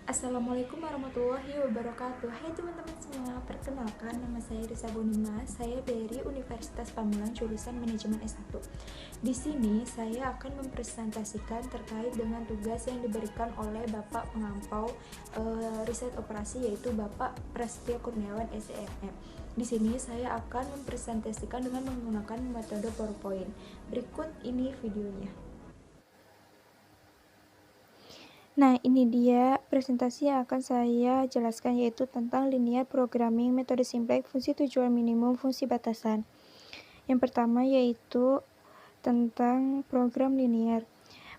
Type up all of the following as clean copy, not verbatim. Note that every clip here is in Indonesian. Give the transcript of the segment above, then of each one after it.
Assalamualaikum warahmatullahi wabarakatuh. Hai teman-teman semua, perkenalkan nama saya Risa Bonima. Saya dari Universitas Pamulang jurusan Manajemen S1. Di sini saya akan mempresentasikan terkait dengan tugas yang diberikan oleh Bapak Pengampau Riset Operasi, yaitu Bapak Prasetyo Kurniawan SEMM. Di sini saya akan mempresentasikan dengan menggunakan metode PowerPoint. Berikut ini videonya. Nah, ini dia presentasi yang akan saya jelaskan, yaitu tentang linear programming, metode simplex, fungsi tujuan minimum, fungsi batasan. Yang pertama yaitu tentang program linear.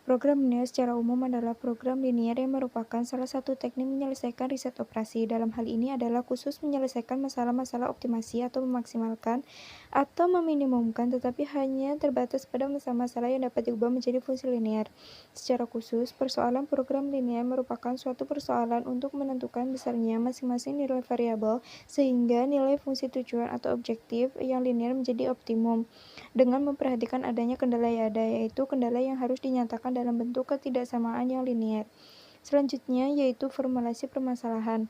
Program linear secara umum adalah program linear yang merupakan salah satu teknik menyelesaikan riset operasi. Dalam hal ini adalah khusus menyelesaikan masalah-masalah optimasi atau memaksimalkan atau meminimumkan, tetapi hanya terbatas pada masalah-masalah yang dapat diubah menjadi fungsi linear. Secara khusus, persoalan program linear merupakan suatu persoalan untuk menentukan besarnya masing-masing nilai variabel sehingga nilai fungsi tujuan atau objektif yang linear menjadi optimum dengan memperhatikan adanya kendala yang ada, yaitu kendala yang harus dinyatakan dalam bentuk ketidaksamaan yang linear. Selanjutnya yaitu formulasi permasalahan.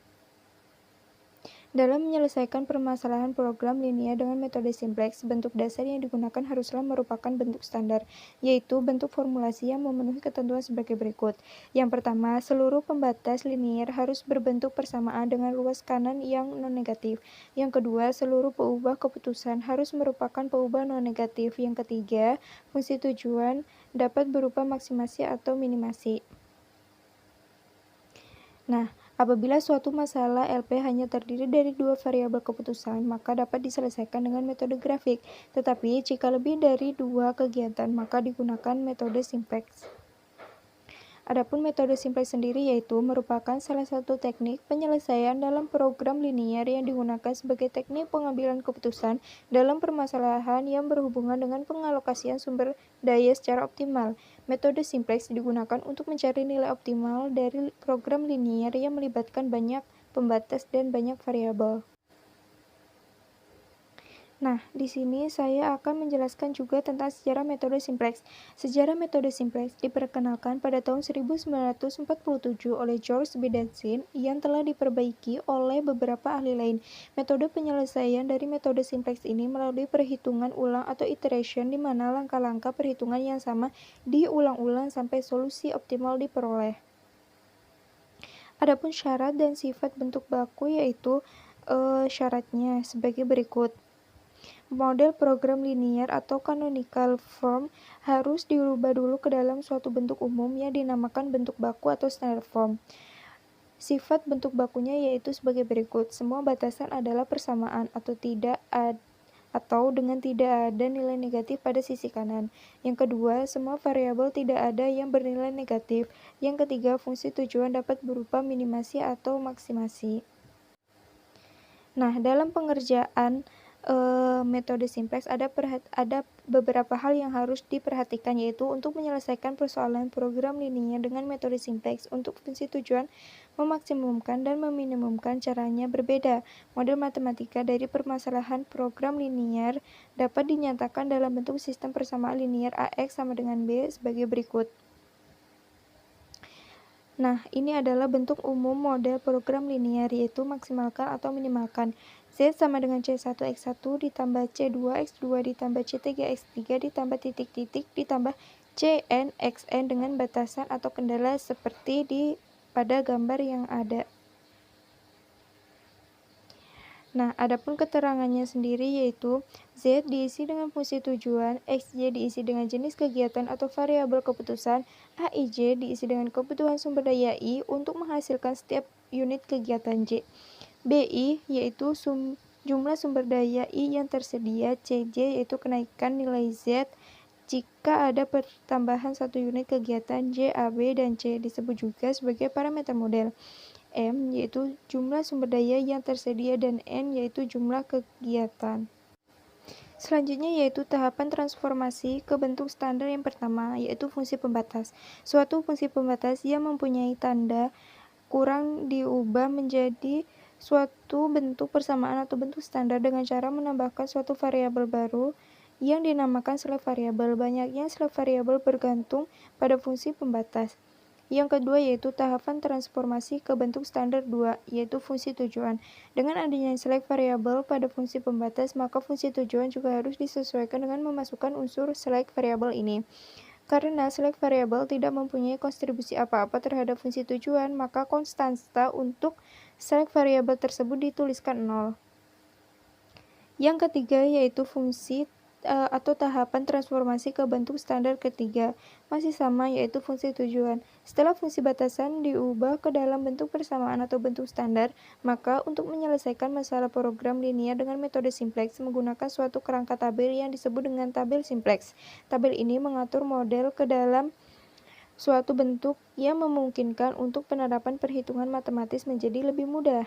Dalam menyelesaikan permasalahan program linear dengan metode simplex, bentuk dasar yang digunakan haruslah merupakan bentuk standar, yaitu bentuk formulasi yang memenuhi ketentuan sebagai berikut. Yang pertama, seluruh pembatas linear harus berbentuk persamaan dengan luas kanan yang non-negatif. Yang kedua, seluruh peubah keputusan harus merupakan peubah non-negatif. Yang ketiga, fungsi tujuan dapat berupa maksimasi atau minimasi. Nah, apabila suatu masalah LP hanya terdiri dari dua variabel keputusan, maka dapat diselesaikan dengan metode grafik. Tetapi jika lebih dari dua kegiatan, maka digunakan metode simplex. Adapun metode simplex sendiri yaitu merupakan salah satu teknik penyelesaian dalam program linear yang digunakan sebagai teknik pengambilan keputusan dalam permasalahan yang berhubungan dengan pengalokasian sumber daya secara optimal. Metode simplex digunakan untuk mencari nilai optimal dari program linear yang melibatkan banyak pembatas dan banyak variabel. Nah, di sini saya akan menjelaskan juga tentang sejarah metode simplex. Sejarah metode simplex diperkenalkan pada tahun 1947 oleh George Bedansin yang telah diperbaiki oleh beberapa ahli lain. Metode penyelesaian dari metode simplex ini melalui perhitungan ulang atau iteration, di mana langkah-langkah perhitungan yang sama diulang-ulang sampai solusi optimal diperoleh. Adapun syarat dan sifat bentuk baku yaitu syaratnya sebagai berikut. Model program linear atau canonical form harus dirubah dulu ke dalam suatu bentuk umum yang dinamakan bentuk baku atau standard form. Sifat bentuk bakunya yaitu sebagai berikut. Semua batasan adalah persamaan atau dengan tidak ada nilai negatif pada sisi kanan. Yang kedua, semua variabel tidak ada yang bernilai negatif. Yang ketiga, fungsi tujuan dapat berupa minimasi atau maksimasi. Nah, dalam pengerjaan metode simplex ada beberapa hal yang harus diperhatikan, yaitu untuk menyelesaikan persoalan program linear dengan metode simplex untuk fungsi tujuan memaksimumkan dan meminimumkan caranya berbeda. Model matematika dari permasalahan program linear dapat dinyatakan dalam bentuk sistem persamaan linear AX sama dengan B sebagai berikut. Nah, ini adalah bentuk umum model program linear, yaitu maksimalkan atau minimalkan. Z sama dengan C1X1 ditambah C2X2 ditambah C3X3 ditambah titik-titik ditambah CN/XN dengan batasan atau kendala seperti pada gambar yang ada. Nah, adapun keterangannya sendiri yaitu Z diisi dengan fungsi tujuan, XY diisi dengan jenis kegiatan atau variabel keputusan, AIJ diisi dengan kebutuhan sumber daya I untuk menghasilkan setiap unit kegiatan J. BI yaitu jumlah sumber daya I yang tersedia, CJ yaitu kenaikan nilai Z jika ada pertambahan satu unit kegiatan J, AB, dan C, disebut juga sebagai parameter model. M yaitu jumlah sumber daya yang tersedia dan N yaitu jumlah kegiatan. Selanjutnya yaitu tahapan transformasi ke bentuk standar yang pertama, yaitu fungsi pembatas. Suatu fungsi pembatas yang mempunyai tanda kurang diubah menjadi suatu bentuk persamaan atau bentuk standar dengan cara menambahkan suatu variabel baru yang dinamakan select variabel. Banyaknya select variabel bergantung pada fungsi pembatas. Yang kedua yaitu tahapan transformasi ke bentuk standar 2, yaitu fungsi tujuan. Dengan adanya select variabel pada fungsi pembatas, maka fungsi tujuan juga harus disesuaikan dengan memasukkan unsur select variabel ini. Karena select variabel tidak mempunyai kontribusi apa-apa terhadap fungsi tujuan, maka konstanta untuk select variabel tersebut dituliskan 0. Yang ketiga yaitu fungsi atau tahapan transformasi ke bentuk standar ketiga, masih sama yaitu fungsi tujuan. Setelah fungsi batasan diubah ke dalam bentuk persamaan atau bentuk standar, maka untuk menyelesaikan masalah program linear dengan metode simplex menggunakan suatu kerangka tabel yang disebut dengan tabel simplex. Tabel ini mengatur model ke dalam suatu bentuk yang memungkinkan untuk penerapan perhitungan matematis menjadi lebih mudah.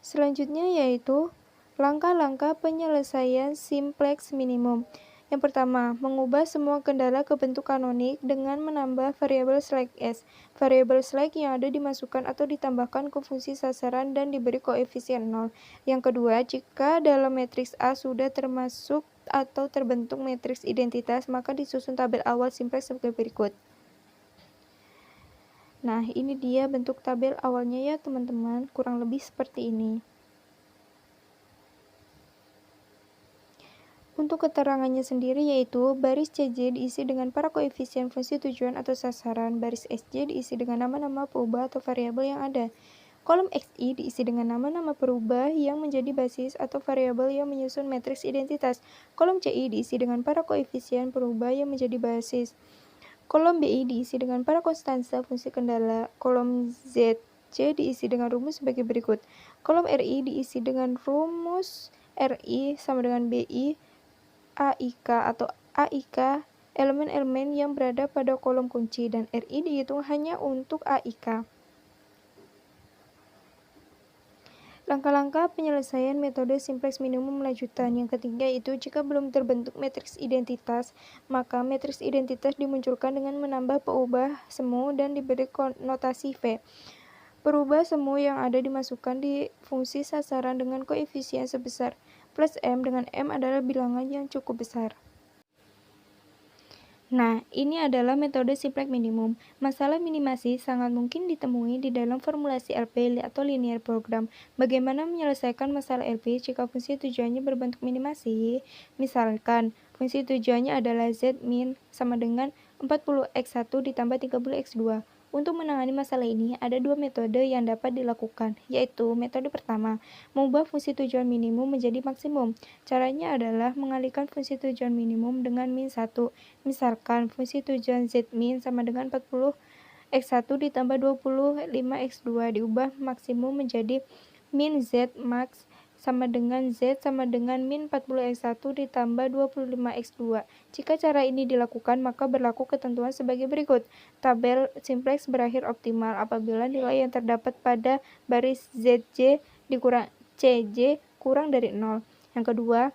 Selanjutnya yaitu langkah-langkah penyelesaian simplex minimum. Yang pertama, mengubah semua kendala ke bentuk kanonik dengan menambah variabel select s. Variabel select yang ada dimasukkan atau ditambahkan ke fungsi sasaran dan diberi koefisien 0. Yang kedua, jika dalam matriks A sudah termasuk atau terbentuk matriks identitas, maka disusun tabel awal simplex sebagai berikut. Nah, ini dia bentuk tabel awalnya ya teman-teman, kurang lebih seperti ini. Untuk keterangannya sendiri yaitu baris CJ diisi dengan para koefisien fungsi tujuan atau sasaran, baris SJ diisi dengan nama-nama peubah atau variabel yang ada. Kolom XI diisi dengan nama-nama perubah yang menjadi basis atau variabel yang menyusun matriks identitas. Kolom CI diisi dengan para koefisien perubah yang menjadi basis. Kolom BI diisi dengan para konstanta fungsi kendala. Kolom ZC diisi dengan rumus sebagai berikut. Kolom RI diisi dengan rumus RI sama dengan BI AIK atau AIK elemen-elemen yang berada pada kolom kunci dan RI dihitung hanya untuk AIK. Langkah-langkah penyelesaian metode simplex minimum lanjutan. Yang ketiga itu jika belum terbentuk matriks identitas, maka matriks identitas dimunculkan dengan menambah peubah semu dan diberi konotasi V. Perubah semu yang ada dimasukkan di fungsi sasaran dengan koefisien sebesar plus M dengan M adalah bilangan yang cukup besar. Nah, ini adalah metode simplex minimum. Masalah minimasi sangat mungkin ditemui di dalam formulasi LP atau linear program. Bagaimana menyelesaikan masalah LP jika fungsi tujuannya berbentuk minimasi? Misalkan, fungsi tujuannya adalah Z min sama dengan 40x1 ditambah 30x2. Untuk menangani masalah ini, ada dua metode yang dapat dilakukan, yaitu metode pertama, mengubah fungsi tujuan minimum menjadi maksimum. Caranya adalah mengalihkan fungsi tujuan minimum dengan min 1. Misalkan, fungsi tujuan Z min sama dengan 40x1 ditambah 25x2 diubah maksimum menjadi min Z max sama dengan Z sama dengan min 40x1 ditambah 25x2. Jika cara ini dilakukan, maka berlaku ketentuan sebagai berikut. Tabel simplex berakhir optimal apabila nilai yang terdapat pada baris ZJ dikurang CJ kurang dari 0. Yang kedua,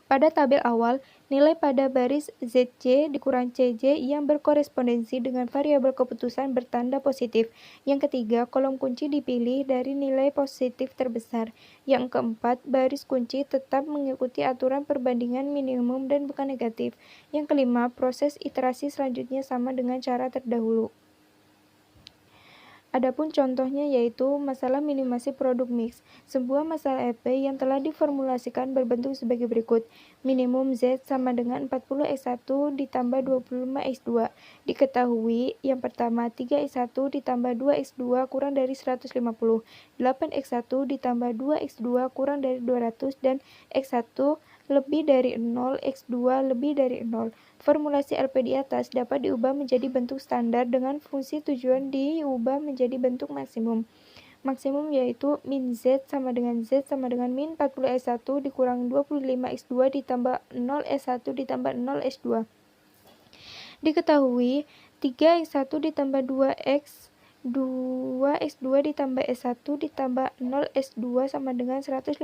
pada tabel awal, nilai pada baris ZC dikurang CJ yang berkorespondensi dengan variabel keputusan bertanda positif. Yang ketiga, kolom kunci dipilih dari nilai positif terbesar. Yang keempat, baris kunci tetap mengikuti aturan perbandingan minimum dan bukan negatif. Yang kelima, proses iterasi selanjutnya sama dengan cara terdahulu. Adapun contohnya yaitu masalah minimasi produk mix, sebuah masalah EP yang telah diformulasikan berbentuk sebagai berikut. Minimum Z sama dengan 40x1 ditambah 25x2. Diketahui yang pertama 3x1 ditambah 2x2 kurang dari 150, 8x1 ditambah 2x2 kurang dari 200, dan x1 lebih dari 0, x2 lebih dari 0. Formulasi LP di atas dapat diubah menjadi bentuk standar dengan fungsi tujuan diubah menjadi bentuk maksimum. Maksimum yaitu min Z sama dengan min 40x1 dikurang 25x2 ditambah 0x1 ditambah 0x2. Diketahui 3x1 ditambah 2x2 ditambah s1 ditambah 0x2 sama dengan 150.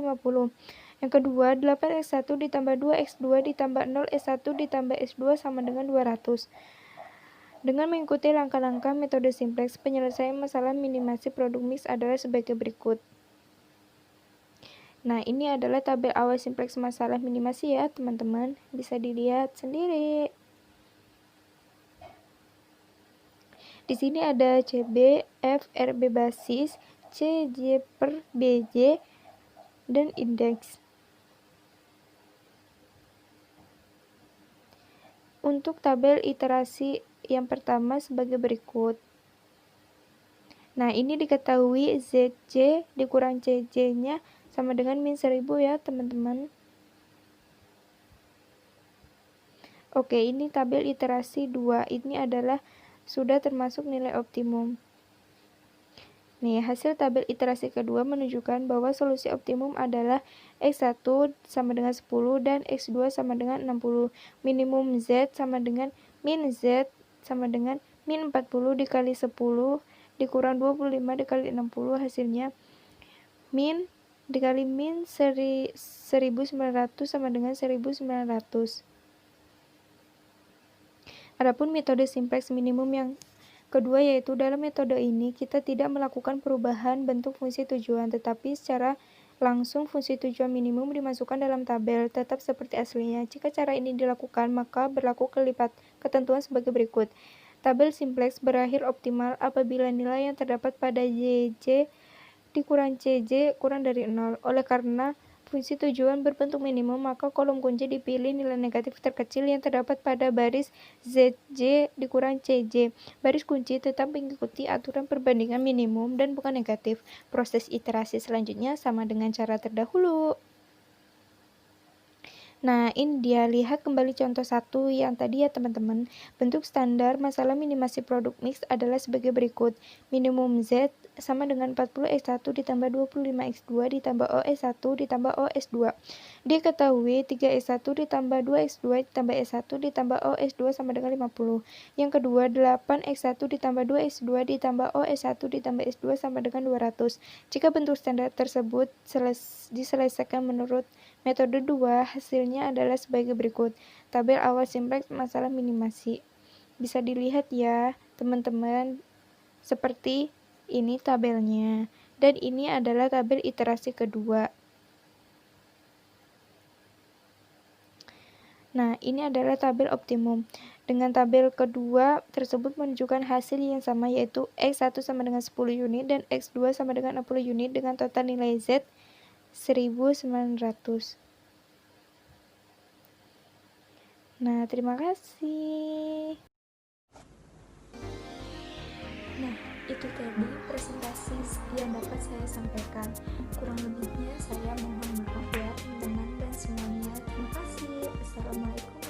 Yang kedua, 8x1 ditambah 2x2 ditambah 0s1 ditambah s2 sama dengan 200. Dengan mengikuti langkah-langkah metode simplex, penyelesaian masalah minimasi produk mix adalah sebagai berikut. Nah, ini adalah tabel awal simplex masalah minimasi ya, teman-teman. Bisa dilihat sendiri. Di sini ada CB, F, RB basis, C, J per BJ, dan indeks. Untuk tabel iterasi yang pertama sebagai berikut. Nah, ini diketahui ZJ dikurang CJ-nya sama dengan min 1000 ya, teman-teman. Oke, ini tabel iterasi 2. Ini adalah sudah termasuk nilai optimum. Nih, hasil tabel iterasi kedua menunjukkan bahwa solusi optimum adalah X1 sama dengan 10 dan X2 sama dengan 60. Minimum Z sama dengan min Z sama dengan min 40 dikali 10 dikurang 25 dikali 60, hasilnya min dikali min 1900 sama dengan 1900. Adapun metode simplex minimum yang kedua, yaitu dalam metode ini kita tidak melakukan perubahan bentuk fungsi tujuan, tetapi secara langsung fungsi tujuan minimum dimasukkan dalam tabel tetap seperti aslinya. Jika cara ini dilakukan, maka berlaku ketentuan sebagai berikut. Tabel simplex berakhir optimal apabila nilai yang terdapat pada JJ dikurang CJ kurang dari 0. Oleh karena fungsi tujuan berbentuk minimum, maka kolom kunci dipilih nilai negatif terkecil yang terdapat pada baris ZJ dikurang CJ. Baris kunci tetap mengikuti aturan perbandingan minimum dan bukan negatif. Proses iterasi selanjutnya sama dengan cara terdahulu. Nah, ini dia, lihat kembali contoh 1 yang tadi ya teman-teman. Bentuk standar masalah minimasi produk mix adalah sebagai berikut. Minimum Z sama dengan 40X1 ditambah 25X2 ditambah OS1 ditambah OS2. Diketahui 3X1 ditambah 2X2 ditambah S1 ditambah OS2 sama dengan 50. Yang kedua, 8X1 ditambah 2X2 ditambah OS1 ditambah S2 sama dengan 200. Jika bentuk standar tersebut diselesaikan menurut metode 2, hasilnya adalah sebagai berikut. Tabel awal simplex masalah minimasi. Bisa dilihat ya, teman-teman. Seperti ini tabelnya. Dan ini adalah tabel iterasi kedua. Nah, ini adalah tabel optimum. Dengan tabel kedua tersebut menunjukkan hasil yang sama, yaitu X1 sama dengan 10 unit dan X2 sama dengan 60 unit dengan total nilai Z 1900. Nah, terima kasih. Nah, itu tadi presentasi yang dapat saya sampaikan. Kurang lebihnya saya mohon maaf ya teman-teman dan semuanya. Terima kasih. Assalamualaikum